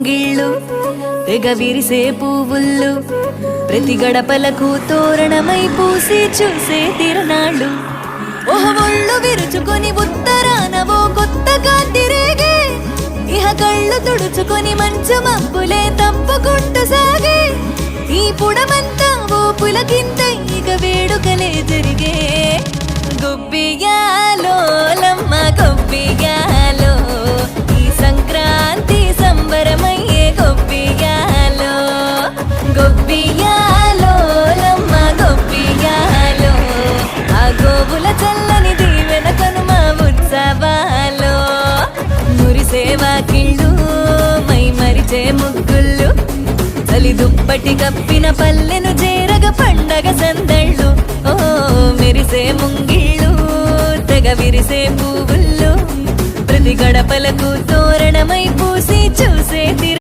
గిళ్ళు తెగ విరిసే పువ్వుళ్ళు ప్రతి గడపలకు తోరణమై పూసి చూసే తిరునాళ్ళు ఒళ్ళు విరుచుకొని ఉత్తరానవో కొత్త కాంతి రేగే ఇహ కళ్ళు తుడుచుకొని మంచు మబ్బులే తప్పుకుంటూ సాగే ఈ పుడమంతా ఓ పులకింత ఇక వేడుకలే జరిగే గొబ్బియాలో లమ్మ గొబ్బియాలో ఈ సంక్రాంతి సంబరమయ్యే గొబ్బియాలో గొబ్బియాలో లమ్మ గొబ్బియాలో ఆ గోవుల చల్లని దీవెన కనుమ ఉత్సవాలో మురిసే వాకిళ్ళు మై మరిచే ముగ్గుళ్ళు చలి దుప్పటి కప్పిన పల్లెను చేరగ పండగ సందళ్ళు ఓ మెరిసే ముంగిళ్ళు తెగ విరిసే పువ్వుళ్ళు ప్రతి గడపలకు తోరణమై పూసి